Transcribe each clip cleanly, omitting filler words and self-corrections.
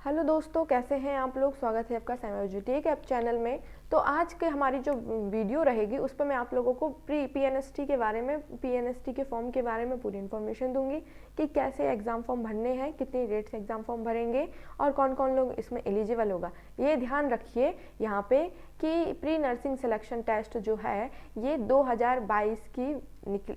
Hello दोस्तों, कैसे हैं आप लोग। स्वागत है आपका साइमोलॉजी ऐप चैनल में। तो आज के हमारी जो वीडियो रहेगी उस पर मैं आप लोगों को पीएनएसटी के बारे में, पीएनएसटी के फॉर्म के बारे में पूरी इन्फॉर्मेशन दूंगी कि कैसे एग्ज़ाम फॉर्म भरने हैं, कितनी रेट से एग्ज़ाम फॉर्म भरेंगे और कौन कौन लोग इसमें एलिजिबल होगा। ये ध्यान रखिए यहाँ पे कि प्री नर्सिंग सिलेक्शन टेस्ट जो है ये 2022 की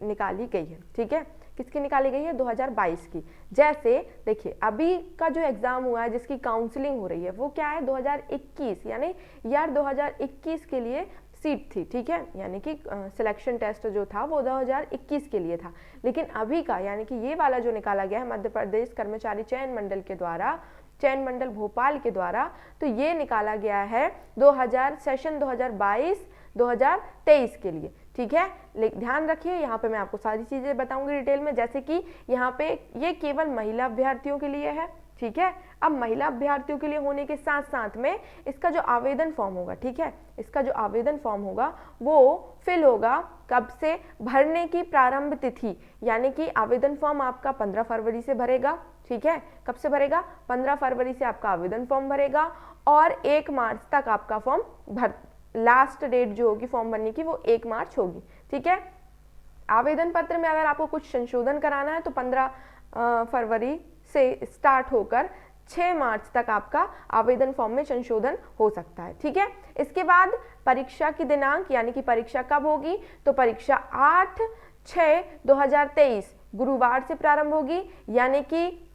निकाली गई है। ठीक है, किसकी निकाली गई है? 2022 की। जैसे देखिए अभी का जो एग्ज़ाम हुआ है जिसकी काउंसलिंग हो रही है वो क्या है? 2021, यानी ईयर 2021 के लिए सीट थी। ठीक है, यानी कि सिलेक्शन टेस्ट जो था वो 2021 के लिए था। लेकिन अभी का यानी कि ये वाला जो निकाला गया है मध्य प्रदेश कर्मचारी चयन मंडल के द्वारा, चयन मंडल भोपाल के द्वारा, तो ये निकाला गया है 2023 के लिए। ठीक है, ध्यान रखिए यहाँ पे मैं आपको सारी चीज़ें बताऊंगी डिटेल में। जैसे कि यहाँ पे ये केवल महिला अभ्यर्थियों के लिए है। ठीक है, अब महिला अभ्यर्थियों के लिए होने के साथ साथ में इसका जो आवेदन फॉर्म होगा, ठीक है, इसका जो आवेदन फॉर्म होगा वो फिल होगा कब से? भरने की प्रारंभ तिथि, यानी कि आवेदन फॉर्म आपका 15 फरवरी से भरेगा। ठीक है, कब से भरेगा? 15 फरवरी से आपका आवेदन फॉर्म भरेगा और 1 मार्च तक आपका फॉर्म लास्ट डेट जो होगी फॉर्म भरने की वो 1 मार्च होगी। ठीक है, आवेदन पत्र में अगर आपको कुछ संशोधन कराना है तो 15 फरवरी से स्टार्ट होकर 6 मार्च तक आपका आवेदन फॉर्म में संशोधन हो सकता है। ठीक है, इसके बाद परीक्षा की दिनांक, यानी कि परीक्षा कब होगी? तो परीक्षा 8/6/2023 गुरुवार से प्रारंभ होगी, यानी कि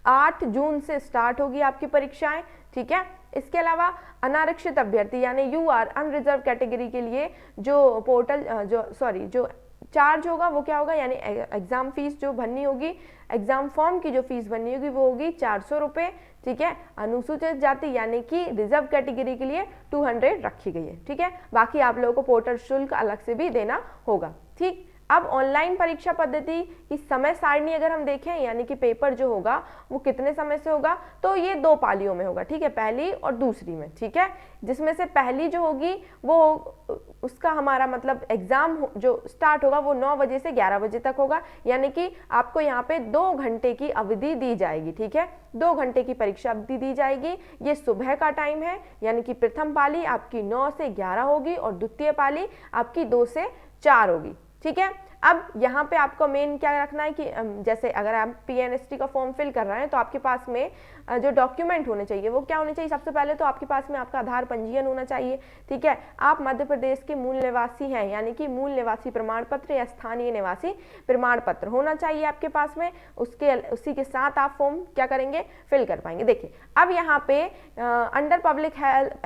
8 जून से स्टार्ट होगी आपकी परीक्षाएं। ठीक है, इसके अलावा अनारक्षित अभ्यर्थी यानी यूआर अनरिजर्व कैटेगरी के लिए जो पोर्टल जो चार्ज होगा वो क्या होगा? यानी एग्जाम फीस जो भरनी होगी, एग्जाम फॉर्म की जो फीस भरनी होगी वो होगी 400 रुपये। ठीक है, अनुसूचित जाति यानी कि रिजर्व कैटेगरी के लिए 200 रखी गई है। ठीक है, बाकी आप लोगों को पोर्टल शुल्क अलग से भी देना होगा। ठीक, अब ऑनलाइन परीक्षा पद्धति की समय सारणी अगर हम देखें, यानी कि पेपर जो होगा वो कितने समय से होगा? तो ये 2 पालियों में होगा। ठीक है, पहली और दूसरी में। ठीक है, जिसमें से पहली जो होगी वो उसका हमारा मतलब एग्जाम जो स्टार्ट होगा वो 9 बजे से 11 बजे तक होगा, यानी कि आपको यहाँ पे 2 घंटे की अवधि दी जाएगी। ठीक है, 2 घंटे की परीक्षा अवधि दी जाएगी। ये सुबह का टाइम है, यानी कि प्रथम पाली आपकी 9 से 11 होगी और द्वितीय पाली आपकी 2 से 4 होगी। ठीक है, अब यहाँ पे आपको मेन क्या रखना है कि जैसे अगर आप पीएनएसटी का फॉर्म फिल कर रहे हैं तो आपके पास में जो डॉक्यूमेंट होने चाहिए वो क्या होने चाहिए? सबसे पहले तो आपके पास में आपका आधार पंजीयन होना चाहिए। ठीक है, आप मध्य प्रदेश के मूल निवासी हैं, यानी कि मूल निवासी प्रमाण पत्र या स्थानीय निवासी प्रमाण पत्र होना चाहिए आपके पास में। उसी के साथ आप फॉर्म क्या करेंगे? फिल कर पाएंगे। देखिए अब यहाँ पे under public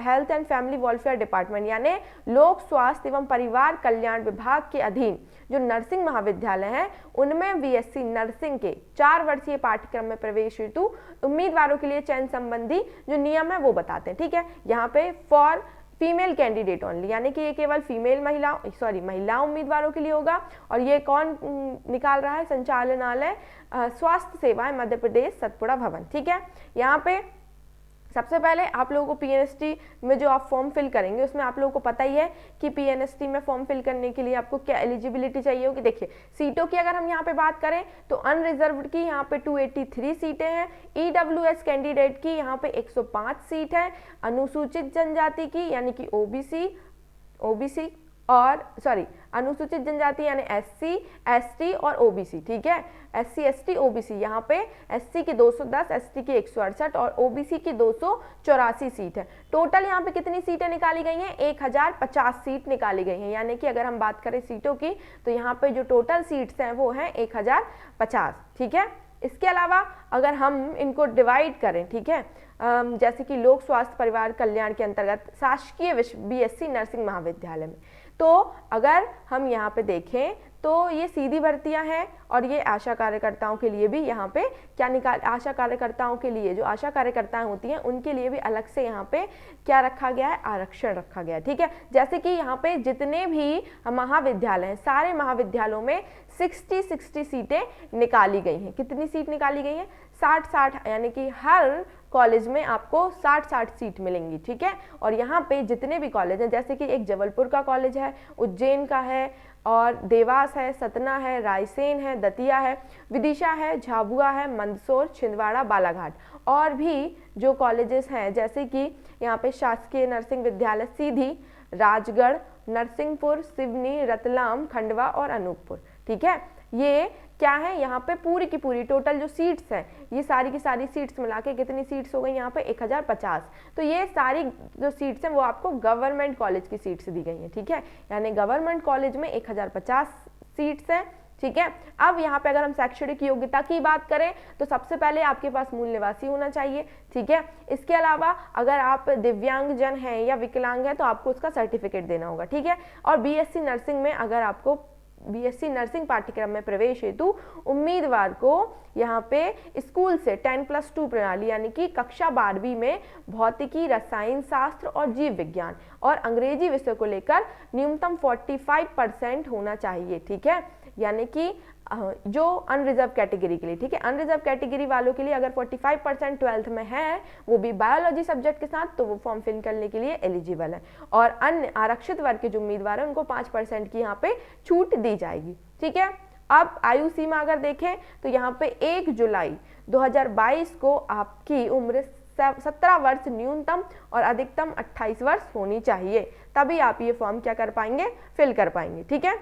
health and family welfare department यानी लोक स्वास्थ्य एवं परिवार कल्याण विभाग के अधीन जो नर्सिंग महाविद्यालय हैं उनमें बीएससी नर्सिंग के 4 वर्षीय पाठ्यक्रम में प्रवेश हेतु उम्मीदवारों के लिए चयन संबंधी जो नियम है वो बताते हैं। ठीक है, यहाँ पे फॉर फीमेल कैंडिडेट ओनली, यानी कि ये केवल महिला उम्मीदवारों के लिए होगा। और ये कौन निकाल रहा है? संचालनालय स्वास्थ्य सेवाएं मध्य प्रदेश सतपुड़ा भवन। ठीक है, यहाँ पे सबसे पहले आप लोगों को पीएनएसटी में जो आप फॉर्म फिल करेंगे उसमें आप लोगों को पता ही है कि पीएनएसटी में फॉर्म फिल करने के लिए आपको क्या एलिजिबिलिटी चाहिए होगी। देखिए सीटों की अगर हम यहाँ पे बात करें तो अनरिजर्व्ड की यहाँ पे 283 सीटें हैं, ईडब्ल्यूएस कैंडिडेट की यहाँ पे 105 सीट है, अनुसूचित जनजाति की यानी कि ओबीसी अनुसूचित जनजाति यानी एससी एसटी और ओबीसी। ठीक है, एससी एसटी ओबीसी, यहाँ पे एससी की 210, एसटी की 168 और ओबीसी की 284 सीट है। टोटल यहाँ पे कितनी सीटें निकाली गई हैं? 1050 सीट निकाली गई हैं, यानी कि अगर हम बात करें सीटों की तो यहाँ पे जो टोटल सीट्स हैं वो हैं 1050। ठीक है, इसके अलावा अगर हम इनको डिवाइड करें, ठीक है, जैसे कि लोक स्वास्थ्य परिवार कल्याण के अंतर्गत शासकीय बीएससी नर्सिंग महाविद्यालय में, तो अगर हम यहाँ पे देखें तो ये सीधी भर्तियां हैं और ये आशा कार्यकर्ताओं के लिए भी यहाँ पे आशा कार्यकर्ताओं के लिए जो आशा कार्यकर्ताएं होती हैं उनके लिए भी अलग से यहाँ पे क्या रखा गया है? आरक्षण रखा गया है। ठीक है, जैसे कि यहाँ पे जितने भी महाविद्यालय हैं सारे महाविद्यालयों में 60 सीटें निकाली गई हैं। कितनी सीट निकाली गई हैं? 60, यानी कि हर कॉलेज में आपको 60 सीट मिलेंगी। ठीक है, और यहाँ पे जितने भी कॉलेज हैं जैसे कि एक जबलपुर का कॉलेज है, उज्जैन का है, और देवास है, सतना है, रायसेन है, दतिया है, विदिशा है, झाबुआ है, मंदसौर, छिंदवाड़ा, बालाघाट। और भी जो कॉलेजेस हैं जैसे कि यहाँ पे शासकीय नर्सिंग विद्यालय सीधी, राजगढ़, नरसिंहपुर, सिवनी, रतलाम, खंडवा और अनूपपुर। ठीक है, ये क्या है, यहाँ पे पूरी की पूरी टोटल जो सीट्स हैं, ये सारी की सारी सीट्स मिला के कितनी सीट्स हो गई यहाँ पे 1050। तो ये सारी जो सीट्स हैं वो आपको गवर्नमेंट कॉलेज की सीट्स दी गई हैं। ठीक है, यानी गवर्नमेंट कॉलेज में 1050 सीट्स हैं। ठीक है, अब यहाँ पे अगर हम शैक्षणिक योग्यता की बात करें तो सबसे पहले आपके पास मूल निवासी होना चाहिए। ठीक है, इसके अलावा अगर आप दिव्यांगजन हैं या विकलांग हैं तो आपको उसका सर्टिफिकेट देना होगा। ठीक है, और बीएससी नर्सिंग में अगर आपको बीएससी नर्सिंग पाठ्यक्रम में प्रवेश हेतु उम्मीदवार को यहाँ पे स्कूल से 10+2 प्रणाली यानी कि कक्षा 12वीं में भौतिकी, रसायन शास्त्र और जीव विज्ञान और अंग्रेजी विषय को लेकर न्यूनतम 45% होना चाहिए। ठीक है, यानी कि जो अनरिजर्व कैटेगरी के लिए, ठीक है, अनरिजर्व कैटेगरी वालों के लिए अगर 45% 12th में है, वो भी बायोलॉजी सब्जेक्ट के साथ, तो वो फॉर्म फिल करने के लिए एलिजिबल है। और अन्य आरक्षित वर्ग के जो उम्मीदवार हैं उनको 5% की यहाँ पे छूट दी जाएगी। ठीक है, अब आयु सीमा अगर देखें तो यहाँ पे 1 जुलाई 2022 को आपकी उम्र 17 वर्ष न्यूनतम और अधिकतम 28 वर्ष होनी चाहिए, तभी आप ये फॉर्म क्या कर पाएंगे, फिल कर पाएंगे। ठीक है,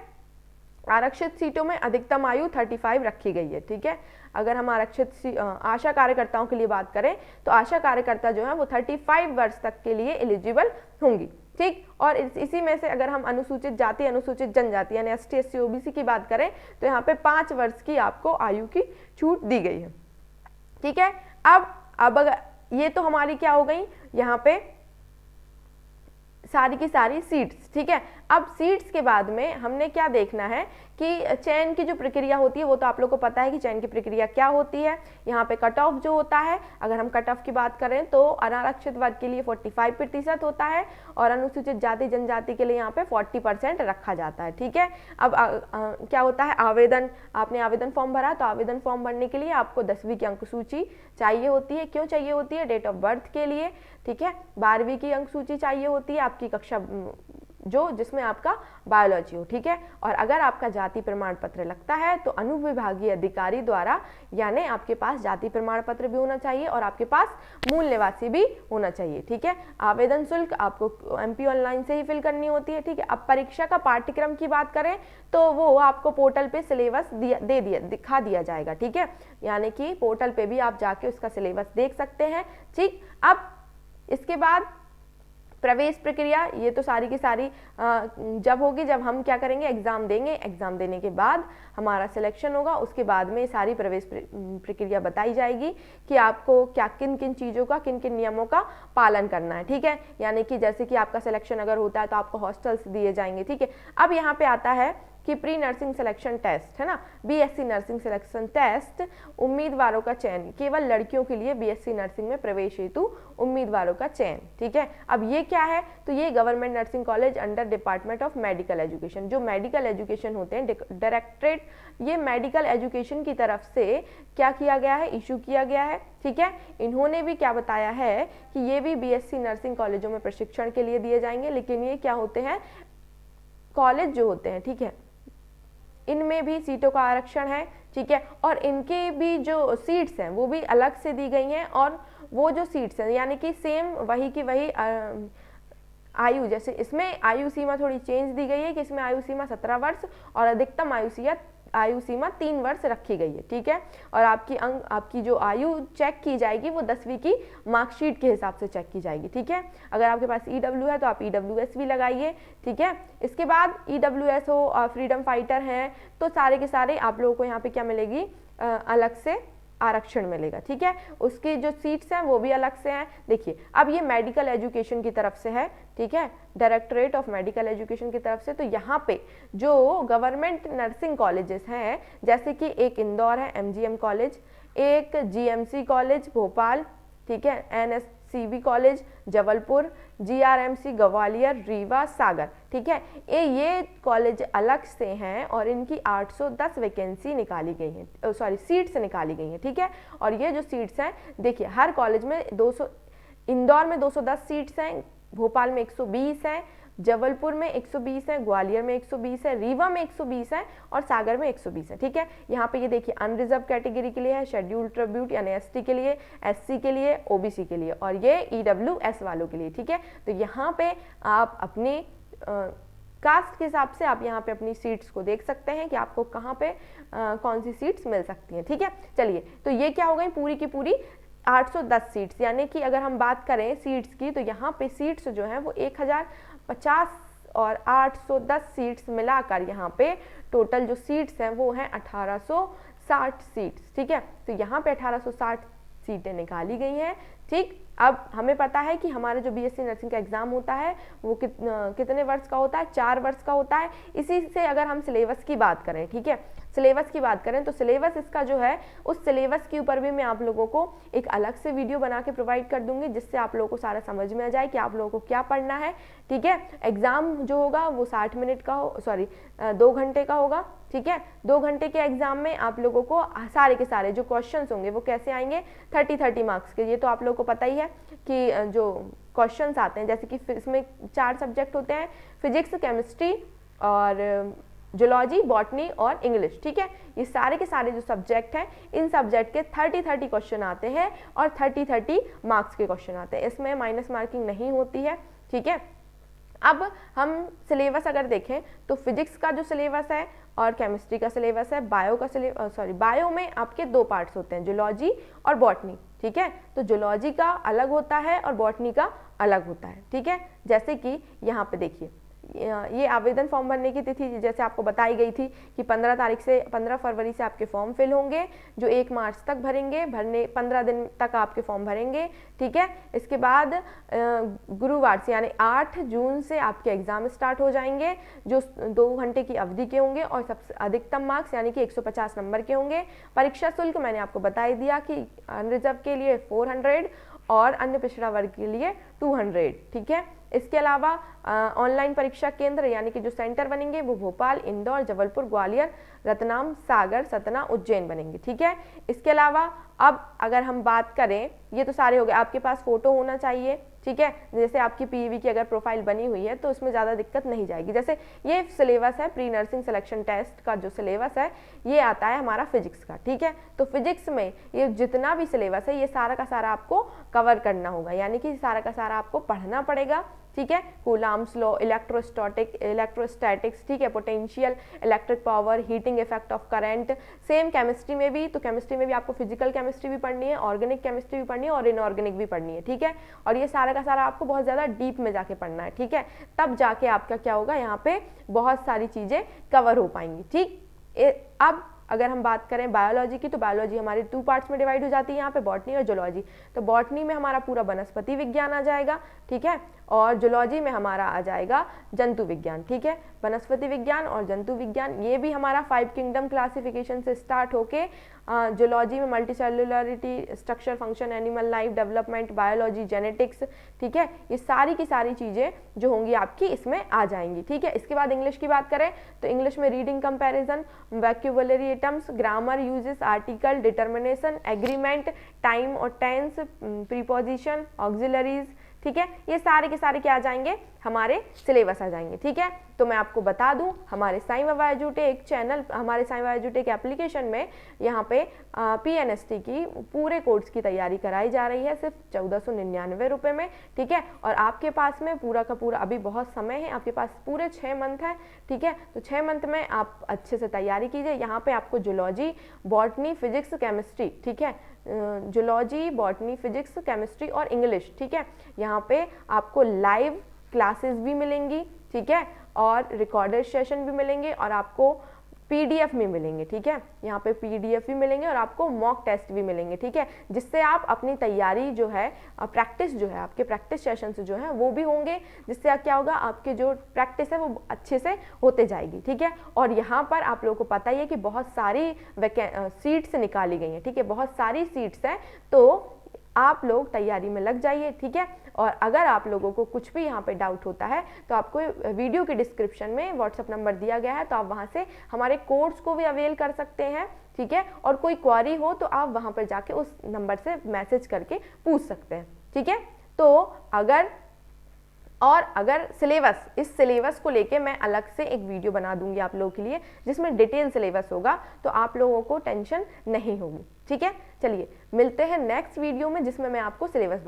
आरक्षित सीटों में अधिकतम आयु 35 रखी गई है। ठीक है, अगर हम आरक्षित आशा कार्यकर्ताओं के लिए बात करें तो आशा कार्यकर्ता जो है वो 35 वर्ष तक के लिए एलिजिबल होंगी। ठीक, और इसी में से अगर हम अनुसूचित जाति, अनुसूचित जनजाति यानी ST SC OBC की बात करें तो यहाँ पे 5 वर्ष की आपको आयु की छूट दी गई है। ठीक है, अब अगर ये तो हमारी क्या हो गई यहाँ पे सारी की सारी सीट्स। ठीक है, अब सीट्स के बाद में हमने क्या देखना है कि चयन की जो प्रक्रिया होती है वो तो आप लोग को पता है कि चयन की प्रक्रिया क्या होती है। यहाँ पे कट ऑफ जो होता है, अगर हम कट ऑफ की बात करें तो अनारक्षित वर्ग के लिए 45% होता है और अनुसूचित जाति जनजाति के लिए यहाँ पे 40% रखा जाता है। ठीक है, अब क्या होता है, आवेदन, आपने आवेदन फॉर्म भरा तो आवेदन फॉर्म भरने के लिए आपको 10वीं की अंक सूची चाहिए होती है। क्यों चाहिए होती है, डेट ऑफ बर्थ के लिए। ठीक है, 12वीं की अंक सूची चाहिए होती है आपकी कक्षा जो जिसमें आपका बायोलॉजी हो। ठीक है, और अगर आपका जाति प्रमाण पत्र लगता है तो अनुविभागीय अधिकारी द्वारा, यानी आपके पास जाति प्रमाण पत्र भी होना चाहिए और आपके पास मूल निवासी भी होना चाहिए। ठीक है, आवेदन शुल्क आपको MP ऑनलाइन से ही फिल करनी होती है। ठीक है, अब परीक्षा का पाठ्यक्रम की बात करें तो वो आपको पोर्टल पे सिलेबस दिखा दिया जाएगा। ठीक है, यानी कि पोर्टल पे भी आप जाके उसका सिलेबस देख सकते हैं। ठीक, अब इसके बाद प्रवेश प्रक्रिया, ये तो सारी की सारी जब होगी जब हम क्या करेंगे, एग्जाम देंगे। एग्जाम देने के बाद हमारा सिलेक्शन होगा, उसके बाद में सारी प्रवेश प्रक्रिया बताई जाएगी कि आपको क्या किन किन चीज़ों का, किन किन नियमों का पालन करना है। ठीक है, यानी कि जैसे कि आपका सिलेक्शन अगर होता है तो आपको हॉस्टल्स दिए जाएंगे। ठीक है, अब यहाँ पे आता है कि प्री नर्सिंग सिलेक्शन टेस्ट है ना, BSc नर्सिंग सिलेक्शन टेस्ट, उम्मीदवारों का चयन, केवल लड़कियों के लिए BSc नर्सिंग में प्रवेश हेतु उम्मीदवारों का चयन। ठीक है, अब ये क्या है, तो ये government nursing college under department of medical education, जो मेडिकल एजुकेशन होते हैं, डायरेक्टरेट, ये मेडिकल एजुकेशन की तरफ से क्या किया गया है, इशू किया गया है। ठीक है, इन्होंने भी क्या बताया है कि ये भी BSc नर्सिंग कॉलेजों में प्रशिक्षण के लिए दिए जाएंगे, लेकिन ये क्या होते हैं, कॉलेज जो होते हैं, ठीक है, इनमें भी सीटों का आरक्षण है। ठीक है, और इनके भी जो सीट्स हैं वो भी अलग से दी गई हैं, और वो जो सीट्स हैं यानी कि सेम वही की वही आयु, जैसे इसमें आयु सीमा थोड़ी चेंज दी गई है कि इसमें आयु सीमा 17 वर्ष और अधिकतम आयु सीमा 3 वर्ष रखी गई है। ठीक है, और आपकी जो आयु चेक की जाएगी वो 10वीं की मार्कशीट के हिसाब से चेक की जाएगी। ठीक है, अगर आपके पास EW है तो आप EWS भी लगाइए। ठीक है, इसके बाद EWS हो, फ्रीडम फाइटर हैं, तो सारे के सारे आप लोगों को यहाँ पे क्या मिलेगी, अलग से आरक्षण मिलेगा। ठीक है, उसकी जो सीट्स हैं वो भी अलग से हैं। देखिए, अब ये मेडिकल एजुकेशन की तरफ से है। ठीक है, डायरेक्टरेट ऑफ मेडिकल एजुकेशन की तरफ से, तो यहाँ पे जो गवर्नमेंट नर्सिंग कॉलेजेस हैं, जैसे कि एक इंदौर है MGM कॉलेज, एक GMC कॉलेज भोपाल, ठीक है, NSCB college Jabalpur, GRMC Gwalior, Rewa, Sagar. ठीक है, ये कॉलेज अलग से हैं और इनकी 810 वैकेंसी निकाली गई हैं, सीट्स निकाली गई हैं। ठीक है, और ये जो सीट्स हैं, देखिए हर कॉलेज में 200, इंदौर में 210 सीट्स हैं, भोपाल में 120 हैं, जबलपुर में 120 है, ग्वालियर में 120 है, रीवा में 120 है और सागर में 120 है। ठीक है, यहाँ पे ये देखिए अनरिजर्व कैटेगरी के लिए है, शेड्यूल्ड ट्रिब्यूट यानी एसटी के लिए, एससी के लिए, ओबीसी के लिए और ये ईडब्ल्यूएस वालों के लिए। ठीक है, तो यहाँ पे आप अपनी कास्ट के हिसाब से आप यहाँ पे अपनी सीट्स को देख सकते हैं कि आपको कहाँ पे कौन सी सीट्स मिल सकती हैं। ठीक है, चलिए तो ये क्या हो गई पूरी की पूरी 810 सीट्स, यानी कि अगर हम बात करें सीट्स की तो यहाँ पे सीट्स जो हैं वो 1050 और 810 सीट्स मिलाकर यहाँ पे टोटल जो सीट्स हैं वो हैं 1860 सीट्स। ठीक है, तो यहाँ पे 1860 सीटें निकाली गई हैं। ठीक, अब हमें पता है कि हमारा जो बीएससी नर्सिंग का एग्जाम होता है वो कितने वर्ष का होता है, 4 वर्ष का होता है। इसी से अगर हम सिलेबस की बात करें, ठीक है, सिलेबस की बात करें तो सिलेबस इसका जो है उस सिलेबस के ऊपर भी मैं आप लोगों को एक अलग से वीडियो बना के प्रोवाइड कर दूंगी, जिससे आप लोगों को सारा समझ में आ जाए कि आप लोगों को क्या पढ़ना है। ठीक है, एग्जाम जो होगा वो 60 मिनट का 2 घंटे का होगा। ठीक है, 2 घंटे के एग्जाम में आप लोगों को सारे के सारे जो क्वेश्चंस होंगे वो कैसे आएंगे, 30 मार्क्स के। ये तो आप लोगों को पता ही है कि जो क्वेश्चंस आते हैं, जैसे कि इसमें 4 सब्जेक्ट होते हैं, फिजिक्स, केमिस्ट्री और जूलॉजी, बॉटनी और इंग्लिश। ठीक है, ये सारे के सारे जो सब्जेक्ट हैं इन सब्जेक्ट के 30 क्वेश्चन आते हैं और 30 मार्क्स के क्वेश्चन आते हैं, इसमें माइनस मार्किंग नहीं होती है। ठीक है, अब हम सिलेबस अगर देखें तो फिजिक्स का जो सिलेबस है और केमिस्ट्री का सिलेबस है, बायो में आपके 2 पार्ट्स होते हैं, जूलॉजी और बॉटनी। ठीक है, तो जूलॉजी का अलग होता है और बॉटनी का अलग होता है। ठीक है, जैसे कि यहाँ पे देखिए ये आवेदन फॉर्म भरने की तिथि जैसे आपको बताई गई थी कि 15 फरवरी से आपके फॉर्म फिल होंगे, जो 1 मार्च तक भरेंगे, 15 दिन तक आपके फॉर्म भरेंगे। ठीक है, इसके बाद गुरुवार से यानी 8 जून से आपके एग्जाम स्टार्ट हो जाएंगे, जो 2 घंटे की अवधि के होंगे और सबसे अधिकतम मार्क्स यानी कि 150 नंबर के होंगे। परीक्षा शुल्क मैंने आपको बता ही दिया कि अनरिजर्व के लिए 400 और अन्य पिछड़ा वर्ग के लिए 200। ठीक है, इसके अलावा ऑनलाइन परीक्षा केंद्र यानी कि जो सेंटर बनेंगे वो भोपाल, इंदौर, जबलपुर, ग्वालियर, रतलाम, सागर, सतना, उज्जैन बनेंगे। ठीक है, इसके अलावा अब अगर हम बात करें, ये तो सारे हो गए, आपके पास फोटो होना चाहिए। ठीक है, जैसे आपकी पीईवी की अगर प्रोफाइल बनी हुई है तो उसमें ज़्यादा दिक्कत नहीं जाएगी। जैसे ये सिलेबस है प्री नर्सिंग सिलेक्शन टेस्ट का, जो सिलेबस है ये आता है हमारा फिजिक्स का। ठीक है, तो फिजिक्स में ये जितना भी सिलेबस है ये सारा का सारा आपको कवर करना होगा, यानी कि सारा का सारा आपको पढ़ना पड़ेगा। ठीक है, कूलम्ब्स लॉ, इलेक्ट्रोस्टैटिक्स, ठीक है, potential, electric power, heating effect of current. Same chemistry में भी, तो केमिस्ट्री में भी आपको फिजिकल केमिस्ट्री भी पढ़नी है, ऑर्गेनिक केमिस्ट्री भी पढ़नी है और इनऑर्गेनिक भी पढ़नी है। ठीक है, और ये सारा का सारा आपको बहुत ज़्यादा डीप में जाके पढ़ना है। ठीक है, तब जाके आपका क्या होगा, यहाँ पे बहुत सारी चीज़ें कवर हो पाएंगी। ठीक, अब अगर हम बात करें बायोलॉजी की तो बायोलॉजी हमारी 2 पार्ट्स में डिवाइड हो जाती है, यहाँ पे बॉटनी और जूलॉजी। तो बॉटनी में हमारा पूरा वनस्पति विज्ञान आ जाएगा। ठीक है, और जूलॉजी में हमारा आ जाएगा जंतु विज्ञान। ठीक है, वनस्पति विज्ञान और जंतु विज्ञान ये भी हमारा 5 किंगडम क्लासिफिकेशन से स्टार्ट होके जूलॉजी में multicellularity, structure, function, animal life, development, biology, genetics. ठीक है, ये सारी की सारी चीज़ें जो होंगी आपकी इसमें आ जाएंगी। ठीक है, इसके बाद इंग्लिश की बात करें तो इंग्लिश में reading comparison, vocabulary terms, grammar, usages, article, determination, agreement, time और टेंस, प्रीपोजिशन, ऑक्सिलरीज। ठीक है, ये सारे के सारे क्या आ जाएंगे, हमारे सिलेबस आ जाएंगे। ठीक है, तो मैं आपको बता दूं हमारे साईं बाबा एजुटेक चैनल, हमारे साईं बाबा एजुटेक एप्लीकेशन में यहाँ पे PNST की पूरे कोर्स की तैयारी कराई जा रही है सिर्फ 1499 रुपये में। ठीक है, और आपके पास में पूरा का पूरा अभी बहुत समय है, आपके पास पूरे 6 मंथ है। ठीक है, तो 6 मंथ में आप अच्छे से तैयारी कीजिए। यहाँ पे आपको जूलॉजी, बॉटनी, फिजिक्स, केमिस्ट्री, ठीक है, जूलॉजी, बॉटनी, फिजिक्स, केमिस्ट्री और इंग्लिश। ठीक है, यहाँ पे आपको लाइव क्लासेस भी मिलेंगी। ठीक है, और रिकॉर्डेड सेशन भी मिलेंगे और आपको PDF भी मिलेंगे। ठीक है, यहाँ पे PDF भी मिलेंगे और आपको मॉक टेस्ट भी मिलेंगे। ठीक है, जिससे आप अपनी तैयारी जो है, प्रैक्टिस जो है, आपके प्रैक्टिस सेशन जो है वो भी होंगे, जिससे क्या होगा, आपके जो प्रैक्टिस है वो अच्छे से होते जाएगी। ठीक है, और यहाँ पर आप लोगों को पता ही है कि बहुत सारी सीट्स निकाली गई हैं। ठीक है, बहुत सारी सीट्स हैं, तो आप लोग तैयारी में लग जाइए। ठीक है, और अगर आप लोगों को कुछ भी यहाँ पे डाउट होता है तो आपको वीडियो के डिस्क्रिप्शन में व्हाट्सएप नंबर दिया गया है, तो आप वहाँ से हमारे कोर्स को भी अवेल कर सकते हैं। ठीक है, और कोई क्वेरी हो तो आप वहाँ पर जाके उस नंबर से मैसेज करके पूछ सकते हैं। ठीक है, तो अगर और अगर सिलेबस, इस सिलेबस को लेके मैं अलग से एक वीडियो बना दूंगी आप लोगों के लिए जिसमें डिटेल सिलेबस होगा, तो आप लोगों को टेंशन नहीं होगी। ठीक है, चलिए मिलते हैं नेक्स्ट वीडियो में जिसमें मैं आपको सिलेबस